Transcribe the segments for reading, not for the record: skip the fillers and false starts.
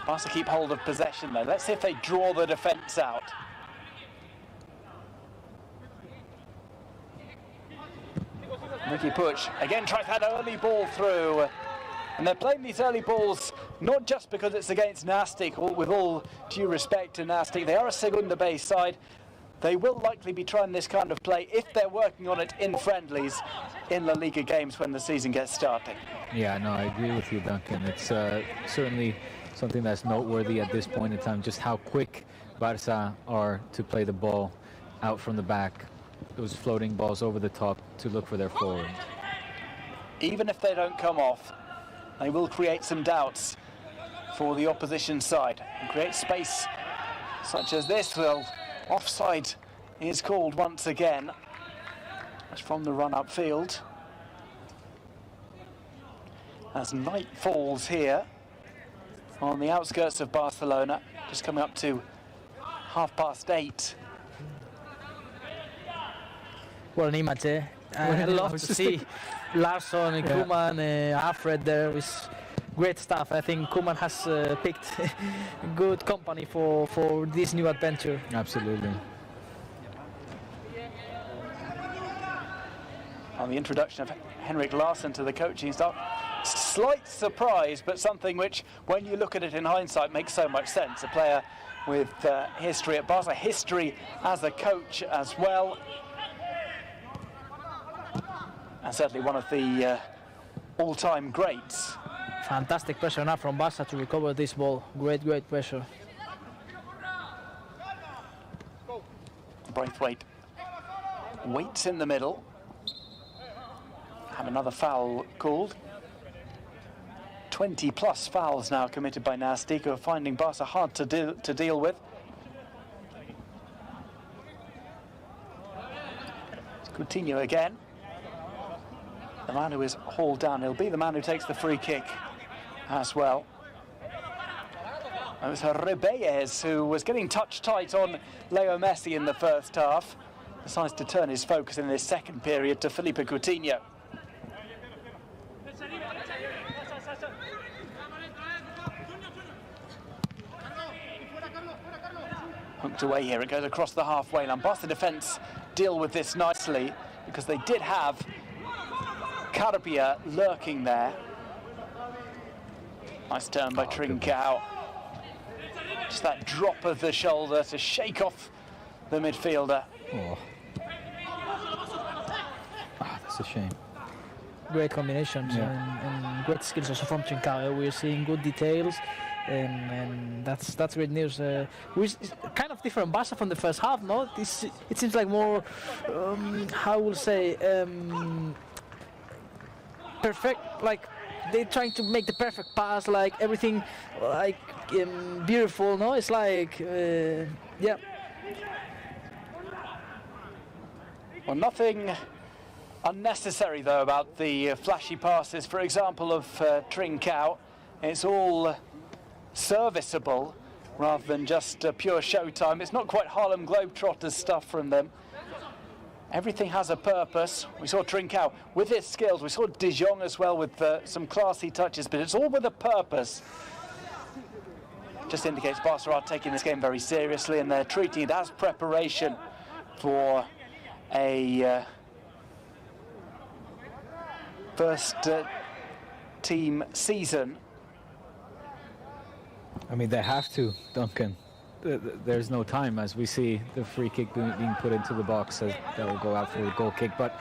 Barca keep hold of possession though. Let's see if they draw the defence out. Ricky Puig again tries that early ball through. And they're playing these early balls not just because it's against Nastic, with all due respect to Nastic. They are a Segunda base side. They will likely be trying this kind of play if they're working on it in friendlies in La Liga games when the season gets started. Yeah, no, I agree with you, Duncan. It's certainly something that's noteworthy at this point in time, just how quick Barca are to play the ball out from the back, those floating balls over the top to look for their forwards. Even if they don't come off, they will create some doubts for the opposition side and create space such as this. Well, offside is called once again. That's from the run upfield. As night falls here on the outskirts of Barcelona, just coming up to 8:30. What an image, eh? I'd love to see Larsson and Koeman, Alfred there with great stuff. I think Koeman has picked good company for this new adventure. Absolutely. On the introduction of Henrik Larsson to the coaching staff, slight surprise, but something which, when you look at it in hindsight, makes so much sense. A player with history at Barca, history as a coach as well. And certainly one of the all-time greats. Fantastic pressure now from Barca to recover this ball. Great pressure. Braithwaite waits in the middle. Have another foul called. 20+ fouls now committed by Nastic, who are finding Barca hard to deal with. It's Coutinho again. The man who is hauled down, he'll be the man who takes the free kick as well. It was Ribeyes who was getting touch tight on Leo Messi in the first half. Decides to turn his focus in this second period to Felipe Coutinho. Hooked away here, it goes across the halfway line. Barca defence deal with this nicely because they did have Carpia lurking there. Nice turn by Trincao. Just that drop of the shoulder to shake off the midfielder. Oh, that's a shame. Great combinations and great skills also from Trincao. We're seeing good details, and that's great news. Which is kind of different Barca from the first half, no? It seems like more, how will say, perfect, like they're trying to make the perfect pass, like everything like beautiful, no? It's like yeah. Well, nothing unnecessary though about the flashy passes, for example, of Trincao. It's all serviceable rather than just pure showtime. It's not quite Harlem Globetrotters stuff from them. Everything has a purpose. We saw Trincao with his skills. We saw De Jong as well with some classy touches, but it's all with a purpose. Just indicates Barca are taking this game very seriously and they're treating it as preparation for a first team season. I mean, they have to, Duncan. There's no time as we see the free kick being put into the box. That will go out for the goal kick. But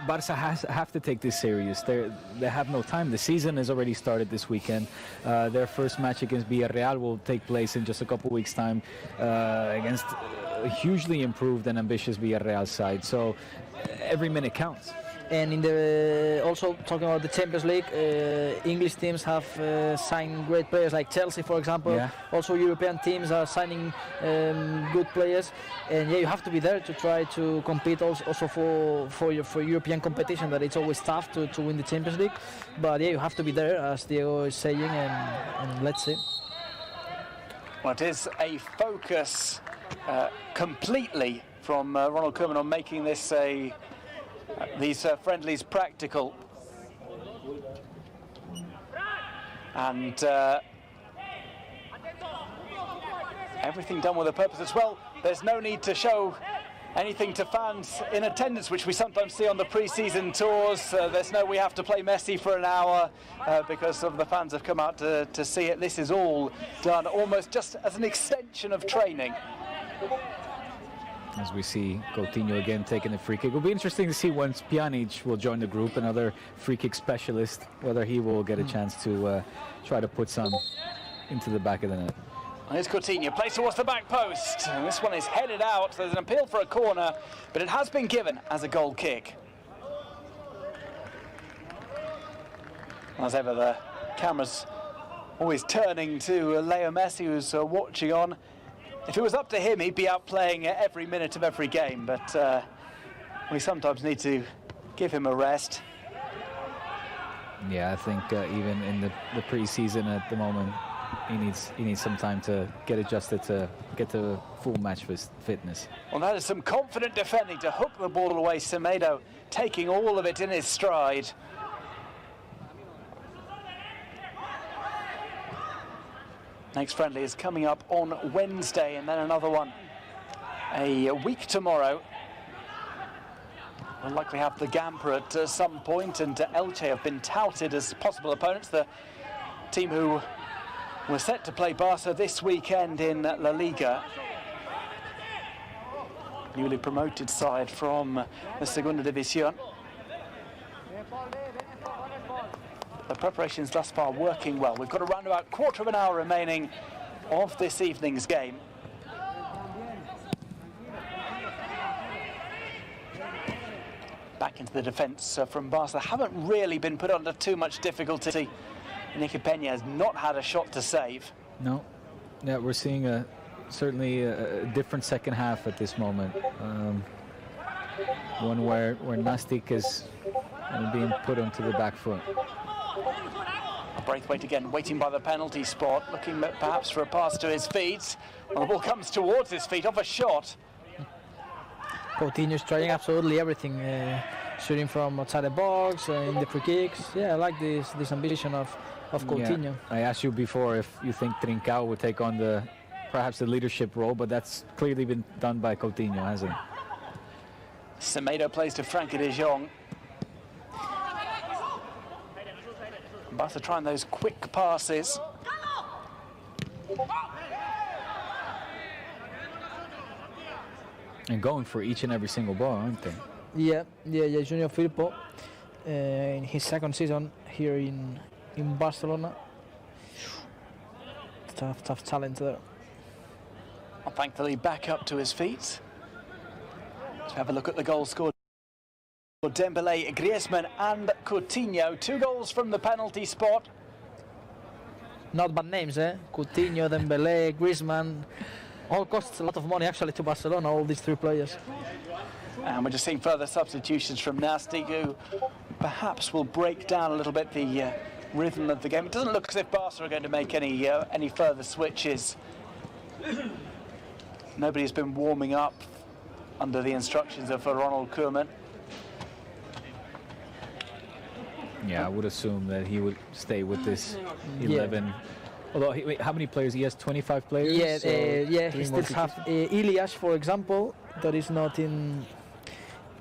Barca have to take this serious. They have no time. The season has already started this weekend. Their first match against Villarreal will take place in just a couple weeks' time against a hugely improved and ambitious Villarreal side. So every minute counts. And in the also talking about the Champions League, English teams have signed great players like Chelsea, for example. Yeah. Also, European teams are signing good players, and yeah, you have to be there to try to compete also for European competition. That it's always tough to win the Champions League, but yeah, you have to be there, as Diego is saying, and let's see. Well, it is a focus completely from Ronald Koeman on making this these friendlies practical, and Everything done with a purpose as well. There's no need to show anything to fans in attendance, which we sometimes see on the pre-season tours. There's no we have to play Messi for an hour because some of the fans have come out to see it. This is all done almost just as an extension of training. As we see Coutinho again taking the free kick. It'll be interesting to see once Pjanic will join the group, another free kick specialist, whether he will get a chance to try to put some into the back of the net. Here's Coutinho, plays towards the back post. And this one is headed out. There's an appeal for a corner, but it has been given as a goal kick. As ever, the camera's always turning to Leo Messi, who's watching on. If it was up to him, he'd be out playing every minute of every game, but we sometimes need to give him a rest. Yeah, I think even in the pre-season at the moment, he needs some time to get adjusted to get to full match fitness. Well, that is some confident defending to hook the ball away. Semedo taking all of it in his stride. Next friendly is coming up on Wednesday, and then another one a week tomorrow. We'll likely have the Gamper at some point, and Elche have been touted as possible opponents. The team who were set to play Barca this weekend in La Liga. Newly promoted side from the Segunda División. The preparations thus far working well. We've got around about a quarter of an hour remaining of this evening's game. Back into the defence from Barca. Haven't really been put under too much difficulty. Nicky Peña has not had a shot to save. No. Yeah, we're seeing certainly a different second half at this moment. One where Nastic is being put onto the back foot. Braithwaite again, waiting by the penalty spot, looking perhaps for a pass to his feet. Well, the ball comes towards his feet off a shot. Coutinho's trying absolutely everything, shooting from outside the box, in the free kicks. Yeah, I like this ambition of Coutinho. Yeah. I asked you before if you think Trincao would take on perhaps the leadership role, but that's clearly been done by Coutinho, hasn't it? Semedo plays to Frankie de Jong. Barca trying those quick passes. And going for each and every single ball, aren't they? Yeah, Junior Firpo, in his second season here in Barcelona. Tough talent there. Well, thankfully back up to his feet. Let's have a look at the goal scored. Dembélé, Griezmann and Coutinho. 2 goals from the penalty spot. Not bad names, eh? Coutinho, Dembélé, Griezmann. All costs a lot of money actually to Barcelona, all these 3 players. And we're just seeing further substitutions from Nastic, who perhaps will break down a little bit the rhythm of the game. It doesn't look as if Barca are going to make any further switches. Nobody's been warming up under the instructions of Ronald Koeman. Yeah, I would assume that he would stay with this 11. Yeah. Although, wait, how many players? He has 25 players? Yeah, so he still has Ilias, for example, that is not in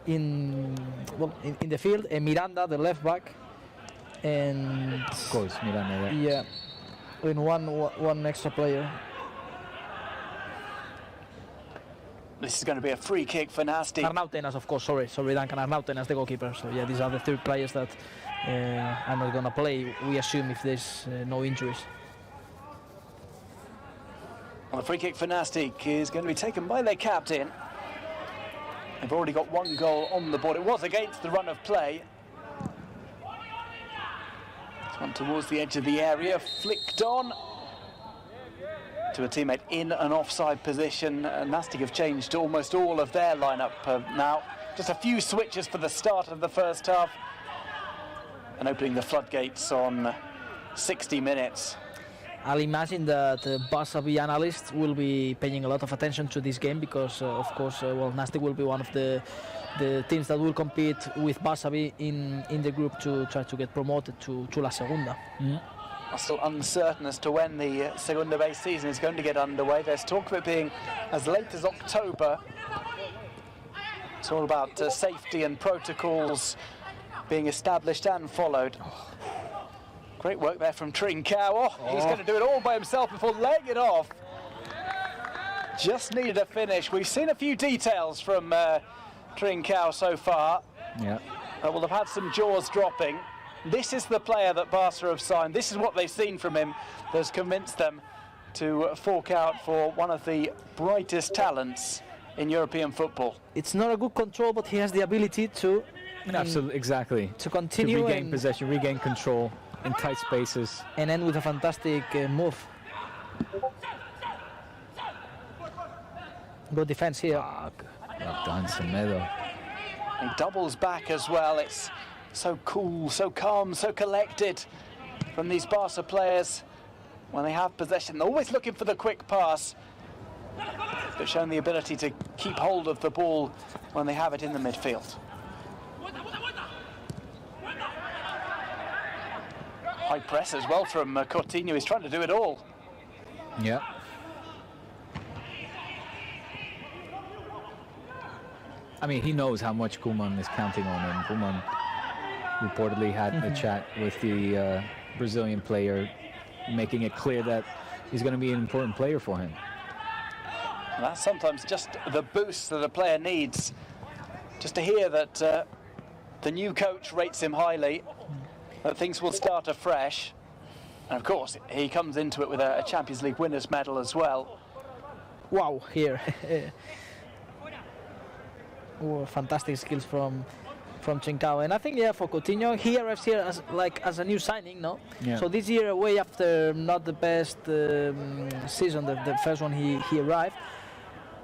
the field. Miranda, the left back, and of course Miranda. Yeah, in one extra player. This is going to be a free kick for Nastic. Arnautenas, of course. Sorry, Duncan Arnautenas, the goalkeeper. So yeah, these are the 3 players that are not going to play. We assume if there's no injuries. Well, the free kick for Nastic is going to be taken by their captain. They've already got 1 goal on the board. It was against the run of play. This one towards the edge of the area, flicked on to a teammate in an offside position. Nastic have changed almost all of their lineup now. Just a few switches for the start of the first half, and opening the floodgates on 60 minutes. I'll imagine that Barca analysts will be paying a lot of attention to this game because, of course, Nastic will be one of the teams that will compete with Barca in the group to try to get promoted to La Segunda. Mm-hmm. are still uncertain as to when the Segunda B season is going to get underway. There's talk of it being as late as October. It's all about safety and protocols being established and followed. Great work there from Trincao. He's going to do it all by himself before laying it off. Just needed a finish. We've seen a few details from Trincao so far. Yeah. But we'll have had some jaws dropping. This is the player that Barca have signed. This is what they've seen from him that's convinced them to fork out for one of the brightest talents in European football. It's not a good control, but he has the ability to Absolutely, exactly. to continue to regain and possession, regain control in tight spaces. and end with a fantastic move. Good defense here. Well done, Semedo. He doubles back as well. It's so cool, so calm, so collected from these Barca players when they have possession. They're always looking for the quick pass, but showing the ability to keep hold of the ball when they have it in the midfield. High press as well from Coutinho. He's trying to do it all. Yeah. I mean, he knows how much Koeman is counting on him. Koeman reportedly had a chat with the Brazilian player, making it clear that he's going to be an important player for him. And that's sometimes just the boost that a player needs. Just to hear that the new coach rates him highly, that things will start afresh. And of course, he comes into it with a Champions League winners' medal as well. Wow, here. Oh, fantastic skills from Trincao. And I think, yeah, for Coutinho, he arrives here as a new signing, no? Yeah. So this year, away after not the best season, the first one he arrived,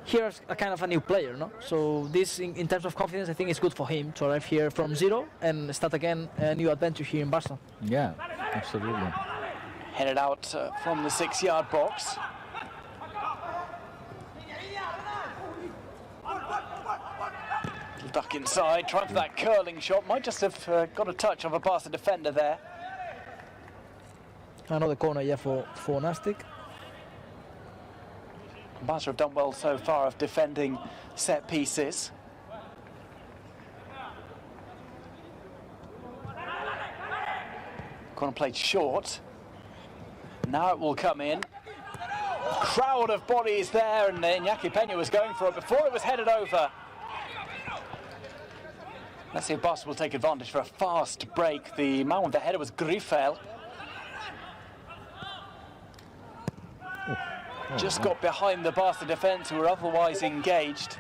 here's a kind of a new player, no? So this, in terms of confidence, I think it's good for him to arrive here from zero and start again a new adventure here in Barca. Yeah, absolutely. Headed out from the 6-yard box. Duck inside, trying for that curling shot. Might just have got a touch of a Barca defender there. Another corner, yeah, for Nastic. Barca have done well so far of defending set pieces. Corner played short. Now it will come in. Crowd of bodies there, and Iñaki Peña was going for it before it was headed over. Let's see if Barca will take advantage for a fast break. The man with the header was Grifel. Just got behind the Barca defence, who were otherwise engaged.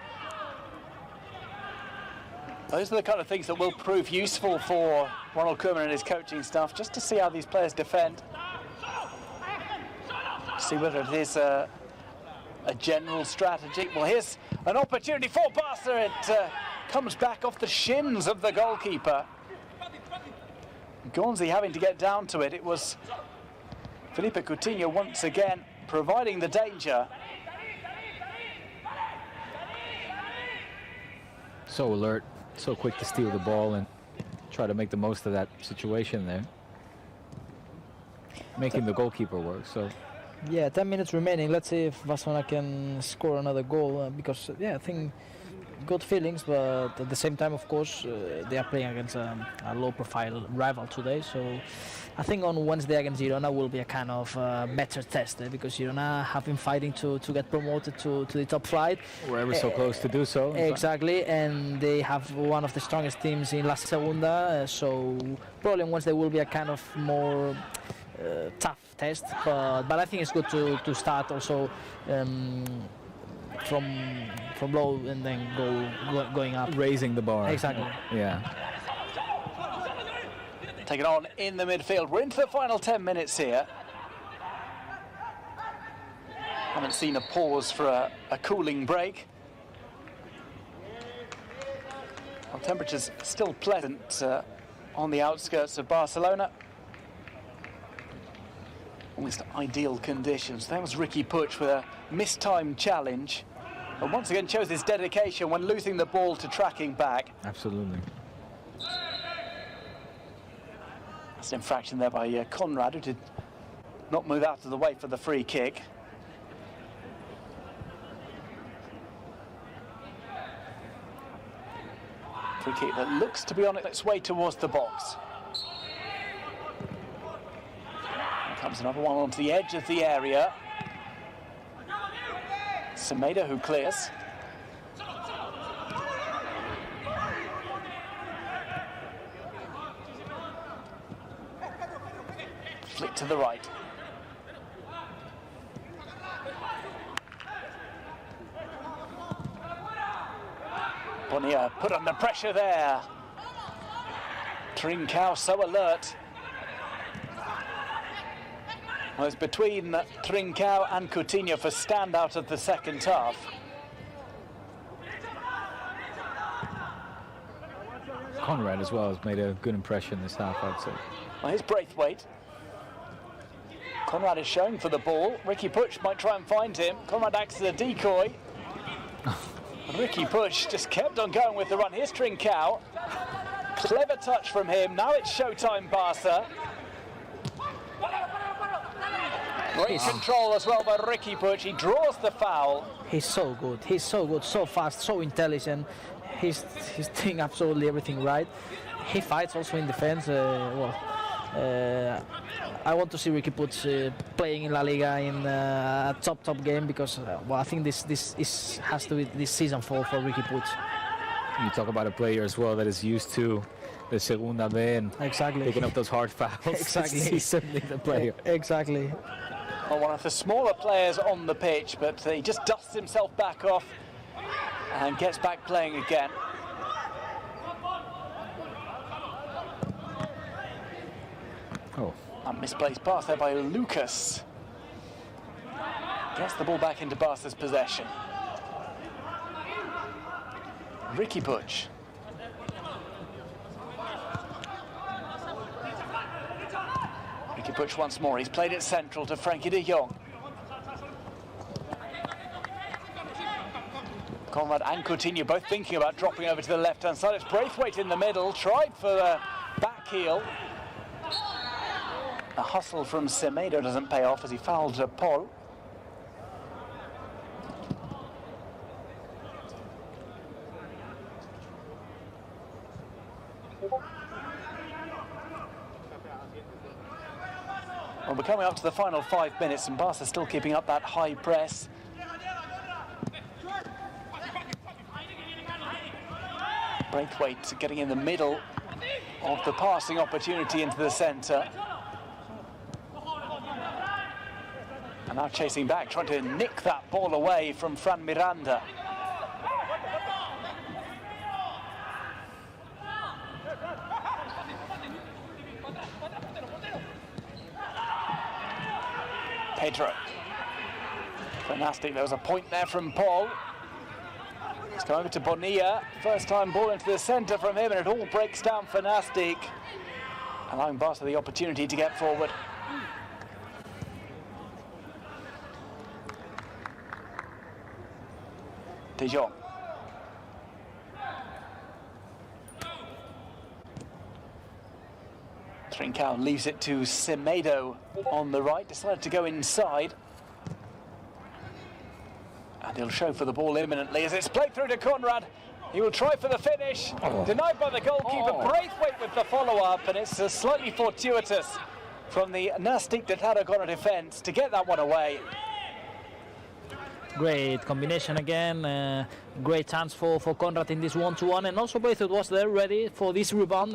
Those are the kind of things that will prove useful for Ronald Koeman and his coaching staff, just to see how these players defend. See whether it is a general strategy. Well, here's an opportunity for Barca. It comes back off the shins of the goalkeeper. Gonzi having to get down to it. It was Felipe Coutinho once again providing the danger. So alert, so quick to steal the ball and try to make the most of that situation there. Making the goalkeeper work, so. Yeah, 10 minutes remaining. Let's see if Barcelona can score another goal because, yeah, I think good feelings, but at the same time, of course, they are playing against a low-profile rival today. So I think on Wednesday against Girona will be a kind of better test because Girona have been fighting to get promoted to the top flight. We're ever so close to do so. Exactly, and they have one of the strongest teams in La Segunda. So probably on Wednesday will be a kind of more tough test, but I think it's good to start also from low and then going up, raising the bar. Exactly. Yeah. Take it on in the midfield. We're into the final 10 minutes here. Haven't seen a pause for a cooling break. Well, temperatures still pleasant on the outskirts of Barcelona. Almost ideal conditions. That was Ricky Puig with a mistimed challenge. But once again shows his dedication when losing the ball to tracking back. Absolutely. That's an infraction there by Conrad, who did not move out of the way for the free kick. Free kick that looks to be on its way towards the box. Here comes another one onto the edge of the area. Semedo who clears. Flick to the right. Bonilla put under pressure there. Trincao so alert. Well, it's between Trincao and Coutinho for standout of the second half. Conrad as well has made a good impression this half, I'd say. Well, here's Braithwaite. Conrad is showing for the ball. Ricky Puig might try and find him. Conrad acts as a decoy. Ricky Puig just kept on going with the run. Here's Trincao. Clever touch from him. Now it's showtime, Barca. Great control as well by Ricky Puig. He draws the foul. He's so good. He's so good, so fast, so intelligent. He's doing absolutely everything right. He fights also in defense. I want to see Ricky Puig playing in La Liga in a top game because I think this has to be this season for Ricky Puig. You talk about a player as well that is used to the Segunda B and picking up those hard fouls. Exactly. He's certainly the player. Exactly. Well, one of the smaller players on the pitch, but he just dusts himself back off and gets back playing again. Oh. A misplaced pass there by Lucas. Gets the ball back into Barca's possession. Ricky Puig. Ricky Puig once more. He's played it central to Frankie de Jong. Conrad and Coutinho both thinking about dropping over to the left-hand side. It's Braithwaite in the middle. Tried for the back heel. A hustle from Semedo doesn't pay off as he fouled Paul. Well, we're coming up to the final 5 minutes and Barca still keeping up that high press. Braithwaite getting in the middle of the passing opportunity into the centre. And now chasing back, trying to nick that ball away from Fran Miranda. Pedro. Fantastic, there was a point there from Paul. It's going over to Bonilla. First time ball into the centre from him, and it all breaks down for Nastic, allowing Barca the opportunity to get forward. De Jong. Trincao leaves it to Semedo on the right, decided to go inside. And he'll show for the ball imminently as it's played through to Conrad. He will try for the finish. Denied by the goalkeeper. Braithwaite with the follow-up, and it's slightly fortuitous from the Nastic de Tarragona defence to get that one away. Great combination again, great chance for Conrad in this 1-2-1, and also Braithwaite was there ready for this rebound.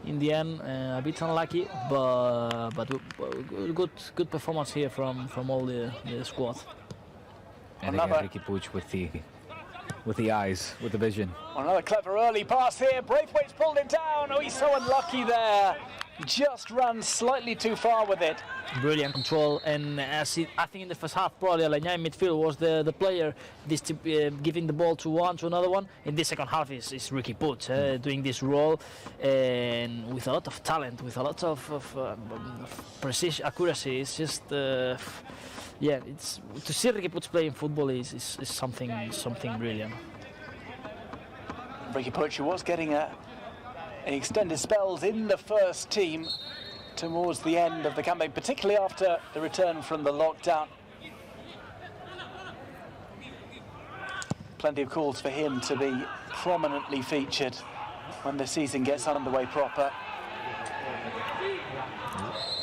In the end, a bit unlucky, but good performance here from all the squad. And again, Ricky Puig with the eyes, with the vision. Another clever early pass here. Braithwaite's pulled it down. Oh, he's so unlucky there. Just ran slightly too far with it. Brilliant control, and I think in the first half probably Alanya in midfield was the player giving the ball to another one. In this second half is Ricky Puig doing this role, and with a lot of talent, with a lot of precision, accuracy. It's just yeah, it's to see Ricky Puig playing football is something brilliant. Ricky Puig was getting extended spells in the first team towards the end of the campaign, particularly after the return from the lockdown. Plenty of calls for him to be prominently featured when the season gets underway proper.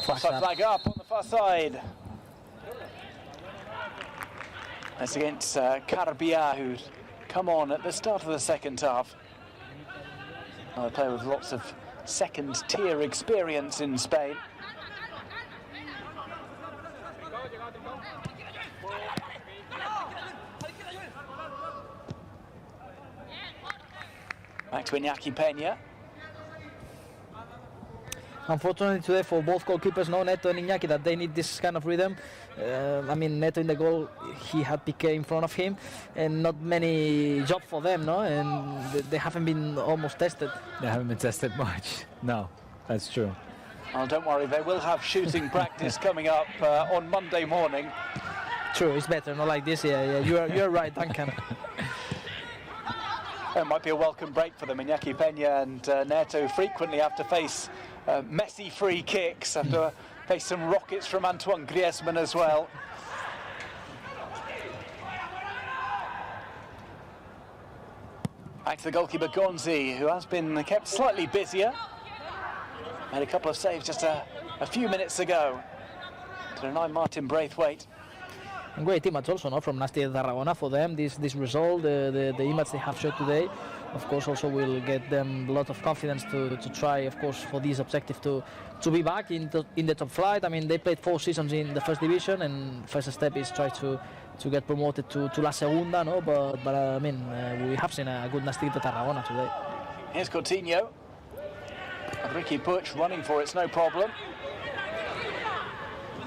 Offside flag up on the far side. That's against Carbia, who'd come on at the start of the second half. Another player with lots of second-tier experience in Spain. Back to Iñaki Peña. Unfortunately today for both goalkeepers, no Neto and Iñaki, that they need this kind of rhythm. I mean, Neto in the goal, he had Piqué in front of him, and not many jobs for them, no? And they haven't been almost tested. They haven't been tested much. No, that's true. Oh, don't worry, they will have shooting practice coming up on Monday morning. True, it's better, not like this. Yeah, you're right, Duncan. It might be a welcome break for them. Iñaki Peña and Neto frequently have to face messy free kicks, have to face some rockets from Antoine Griezmann as well. Back to the goalkeeper Gonzi, who has been kept slightly busier. Made a couple of saves just a few minutes ago to deny Martin Braithwaite. And great image also, no, from Nasti Tarragona for them. This result, the image they have showed today, of course, also will get them a lot of confidence to try, of course, for this objective to be back in the top flight. I mean, they played 4 seasons in the first division, and first step is try to get promoted to La Segunda, no. But I mean, we have seen a good Nasti Tarragona today. Here's Coutinho. Ricky Puig running for it's no problem.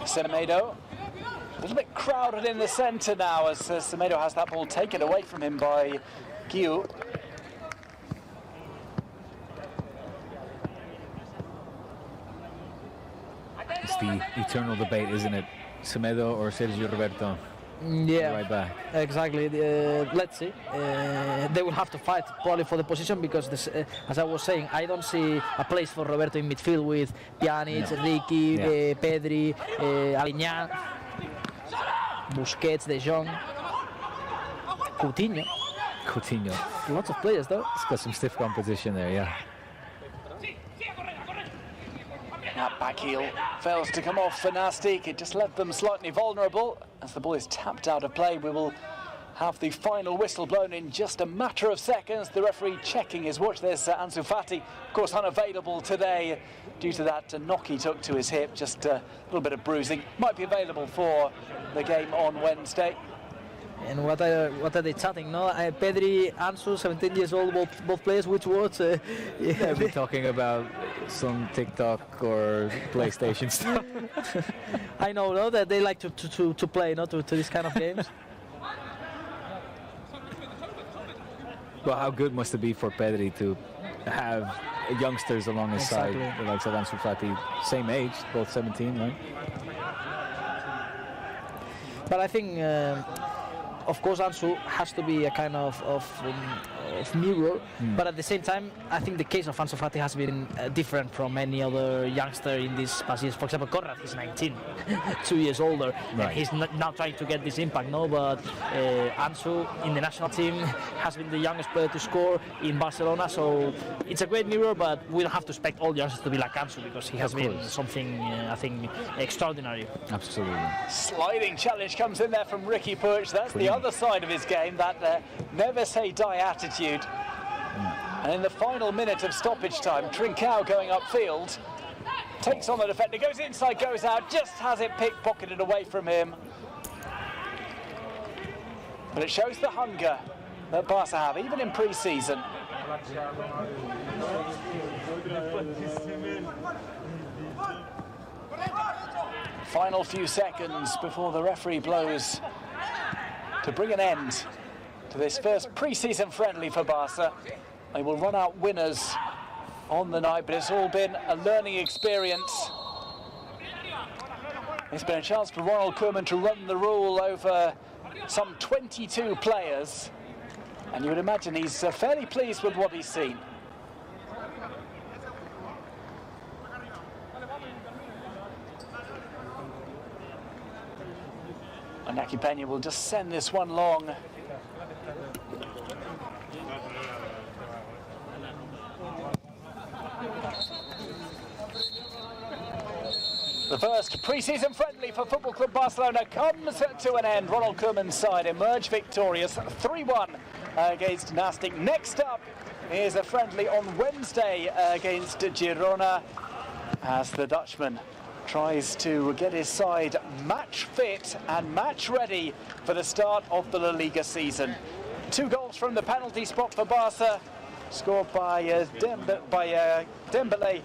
Semedo. A little bit crowded in the centre now as Semedo has that ball taken away from him by Guiu. It's the eternal debate, isn't it? Semedo or Sergio Roberto? Yeah, right back. Exactly. Let's see. They will have to fight probably for the position because, as I was saying, I don't see a place for Roberto in midfield with Pjanic, Ricky, Pedri, Alignan, Busquets, De Jong, Coutinho. Lots of players though. It's got some stiff competition there, yeah. That back heel fails to come off for Nastic. It just left them slightly vulnerable. As the ball is tapped out of play, we will have the final whistle blown in just a matter of seconds. The referee checking his watch. There's Ansu Fati, of course, unavailable today due to that knock he took to his hip. Just a little bit of bruising. Might be available for the game on Wednesday. And what are they chatting? No, Pedri, Ansu, 17 years old, both players. Which words? Yeah, we're talking about some TikTok or PlayStation stuff. I know, no, that they like to play, no, to this kind of games. Well, how good must it be for Pedri to have youngsters along his side, the likes of Ansu Fati, same age, both 17, right? But I think, of course, Ansu has to be a kind of mirror, but at the same time, I think the case of Ansu Fati has been different from any other youngster in these past years. For example, Conrad is 19, 2 years older, right. And he's now trying to get this impact, no? But Ansu in the national team has been the youngest player to score in Barcelona, so it's a great mirror, but we don't have to expect all youngsters to be like Ansu because he has been something, I think, extraordinary. Absolutely. Sliding challenge comes in there from Ricky Puig. That's the other side of his game, that never say die attitude. And in the final minute of stoppage time, Trincao going upfield, takes on the defender, goes inside, goes out, just has it pickpocketed away from him. But it shows the hunger that Barca have, even in pre-season. Final few seconds before the referee blows to bring an end to this first pre-season friendly for Barca. They will run out winners on the night, but it's all been a learning experience. It's been a chance for Ronald Koeman to run the rule over some 22 players, and you would imagine he's fairly pleased with what he's seen. And Naki Peña will just send this one long. The first pre-season friendly for Football Club Barcelona comes to an end. Ronald Koeman's side emerge victorious 3-1 against Nàstic. Next up is a friendly on Wednesday against Girona, as the Dutchman tries to get his side match fit and match ready for the start of the La Liga season. 2 goals from the penalty spot for Barca, scored by Dembélé